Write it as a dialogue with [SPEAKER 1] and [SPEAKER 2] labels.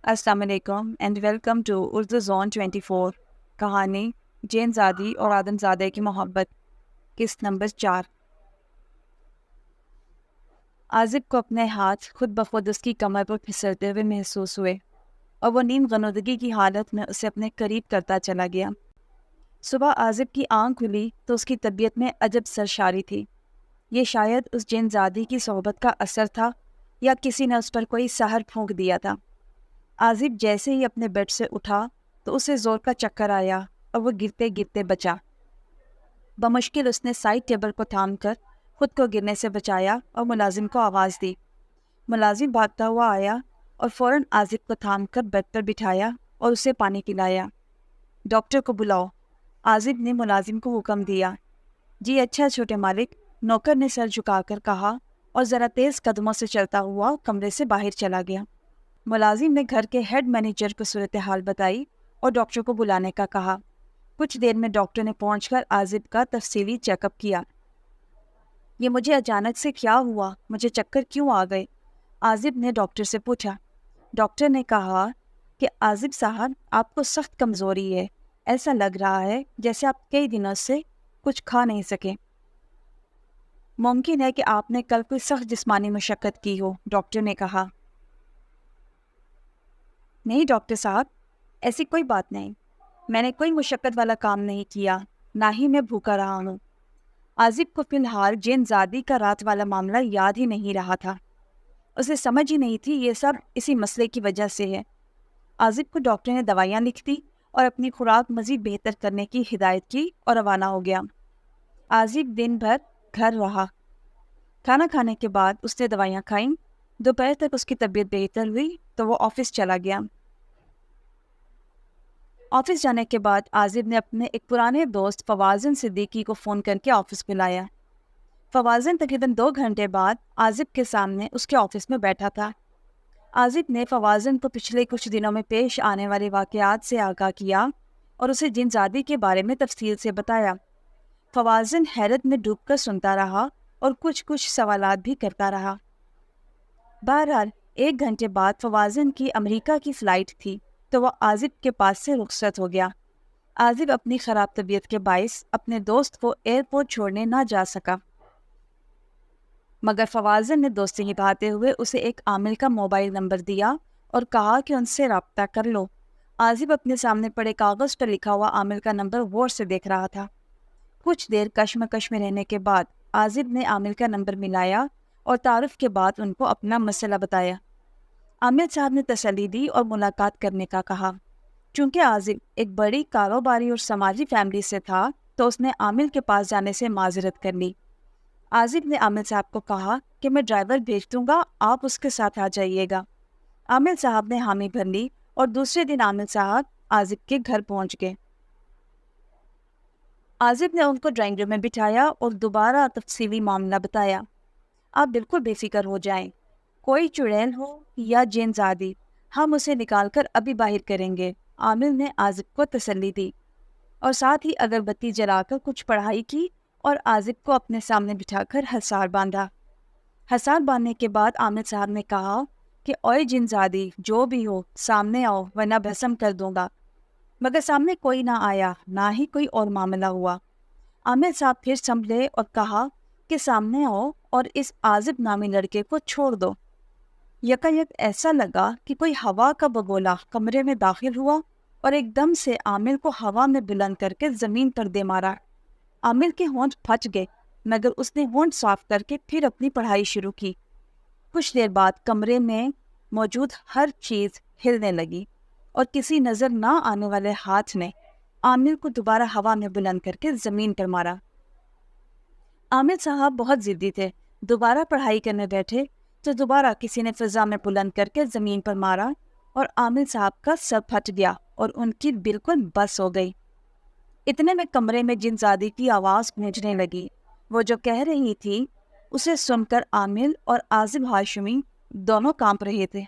[SPEAKER 1] السلام علیکم and welcome to Urdu zone 24 کہانی جین زادی اور آدم زادہ کی محبت قسط نمبر 4۔ عازب کو اپنے ہاتھ خود بخود اس کی کمر پر پھسلتے ہوئے محسوس ہوئے اور وہ نیم غنودگی کی حالت میں اسے اپنے قریب کرتا چلا گیا۔ صبح عازب کی آنکھ کھلی تو اس کی طبیعت میں عجب سرشاری تھی۔ یہ شاید اس جین زادی کی صحبت کا اثر تھا یا کسی نے اس پر کوئی سحر پھونک دیا تھا۔ عازب جیسے ہی اپنے بیڈ سے اٹھا تو اسے زور کا چکر آیا اور وہ گرتے گرتے بچا۔ بمشکل اس نے سائڈ ٹیبل کو تھام کر خود کو گرنے سے بچایا اور ملازم کو آواز دی۔ ملازم بھاگتا ہوا آیا اور فوراً عازب کو تھام کر بیڈ پر بٹھایا اور اسے پانی پلایا۔ ڈاکٹر کو بلاؤ، عازب نے ملازم کو حکم دیا۔ جی اچھا چھوٹے مالک، نوکر نے سر جھکا کر کہا اور ذرا تیز قدموں سے چلتا ہوا کمرے سے باہر چلا گیا۔ ملازم نے گھر کے ہیڈ مینیجر کو صورتحال بتائی اور ڈاکٹر کو بلانے کا کہا۔ کچھ دیر میں ڈاکٹر نے پہنچ کر عازب کا تفصیلی چیک اپ کیا۔ یہ مجھے اچانک سے کیا ہوا؟ مجھے چکر کیوں آ گئے؟ عازب نے ڈاکٹر سے پوچھا۔ ڈاکٹر نے کہا کہ عازب صاحب، آپ کو سخت کمزوری ہے، ایسا لگ رہا ہے جیسے آپ کئی دنوں سے کچھ کھا نہیں سکے۔ ممکن ہے کہ آپ نے کل کوئی سخت جسمانی مشقت کی ہو، ڈاکٹر نے کہا۔ نہیں ڈاکٹر صاحب، ایسی کوئی بات نہیں، میں نے کوئی مشقت والا کام نہیں کیا، نہ ہی میں بھوکا رہا ہوں۔ عازب کو فی الحال جین زادی کا رات والا معاملہ یاد ہی نہیں رہا تھا۔ اسے سمجھ ہی نہیں تھی یہ سب اسی مسئلے کی وجہ سے ہے۔ عازب کو ڈاکٹر نے دوائیاں لکھ دی اور اپنی خوراک مزید بہتر کرنے کی ہدایت کی اور روانہ ہو گیا۔ عازب دن بھر گھر رہا۔ کھانا کھانے کے بعد اس نے دوائیاں کھائیں۔ دوپہر تک اس کی طبیعت بہتر ہوئی تو وہ آفس چلا گیا۔ آفس جانے کے بعد عازب نے اپنے ایک پرانے دوست فوازن صدیقی کو فون کر کے آفس بلایا۔ فوازن تقریباً 2 گھنٹے بعد عازب کے سامنے اس کے آفس میں بیٹھا تھا۔ عازب نے فوازن کو پچھلے کچھ دنوں میں پیش آنے والے واقعات سے آگاہ کیا اور اسے جن زادی کے بارے میں تفصیل سے بتایا۔ فوازن حیرت میں ڈوب کر سنتا رہا اور کچھ سوالات بھی کرتا رہا۔ بہرحال 1 گھنٹے بعد فوازن کی امریکہ کی فلائٹ تھی تو وہ عازب کے پاس سے رخصت ہو گیا۔ عازب اپنی خراب طبیعت کے باعث اپنے دوست کو ایئرپورٹ چھوڑنے نہ جا سکا، مگر فوازن نے دوستی نبھاتے ہوئے اسے ایک عامل کا موبائل نمبر دیا اور کہا کہ ان سے رابطہ کر لو۔ عازب اپنے سامنے پڑے کاغذ پر لکھا ہوا عامل کا نمبر غور سے دیکھ رہا تھا۔ کچھ دیر کشمکش میں رہنے کے بعد عازب نے عامل کا نمبر ملایا اور تعارف کے بعد ان کو اپنا مسئلہ بتایا۔ عامل صاحب نے تسلی دی اور ملاقات کرنے کا کہا۔ چونکہ عازب ایک بڑی کاروباری اور سماجی فیملی سے تھا تو اس نے عامل کے پاس جانے سے معذرت کر لی۔ عازب نے عامل صاحب کو کہا کہ میں ڈرائیور بھیج دوں گا، آپ اس کے ساتھ آ جائیے گا۔ عامل صاحب نے حامی بھر لی اور دوسرے دن عامل صاحب عازب کے گھر پہنچ گئے۔ عازب نے ان کو ڈرائنگ روم میں بٹھایا اور دوبارہ تفصیلی معاملہ بتایا۔ آپ بالکل بے فکر ہو جائیں، کوئی چڑیل ہو یا جین زادی، ہم اسے نکال کر ابھی باہر کریں گے، عامل نے عازب کو تسلی دی اور ساتھ ہی اگربتی جلا کر کچھ پڑھائی کی اور عازب کو اپنے سامنے بٹھا کر حصار باندھا۔ حصار باندھنے کے بعد عامل صاحب نے کہا کہ اوئے جن زادی، جو بھی ہو سامنے آؤ ورنہ بھسم کر دوں گا، مگر سامنے کوئی نہ آیا، نہ ہی کوئی اور معاملہ ہوا۔ عامل صاحب پھر سنبھلے اور کہا کہ سامنے آؤ اور اس عازب نامی لڑکے کو چھوڑ دو۔ یکایک ایسا لگا کہ کوئی ہوا کا بگولا کمرے میں داخل ہوا اور ایک دم سے عامل کو ہوا میں بلند کر کے زمین پر دے مارا۔ عامل کے ہونٹ پھٹ گئے، مگر اس نے ہونٹ صاف کر کے پھر اپنی پڑھائی شروع کی۔ کچھ دیر بعد کمرے میں موجود ہر چیز ہلنے لگی اور کسی نظر نہ آنے والے ہاتھ نے عامل کو دوبارہ ہوا میں بلند کر کے زمین پر مارا۔ عامل صاحب بہت ضدی تھے، دوبارہ پڑھائی کرنے بیٹھے تو دوبارہ کسی نے فضا میں بلند کر کے زمین پر مارا اور عامل صاحب کا سر پھٹ گیا اور ان کی بالکل بس ہو گئی۔ اتنے میں کمرے میں جن زادی کی آواز گونجنے لگی۔ وہ جو کہہ رہی تھی اسے سن کر عامل اور عازب ہاشمی دونوں کانپ رہے تھے۔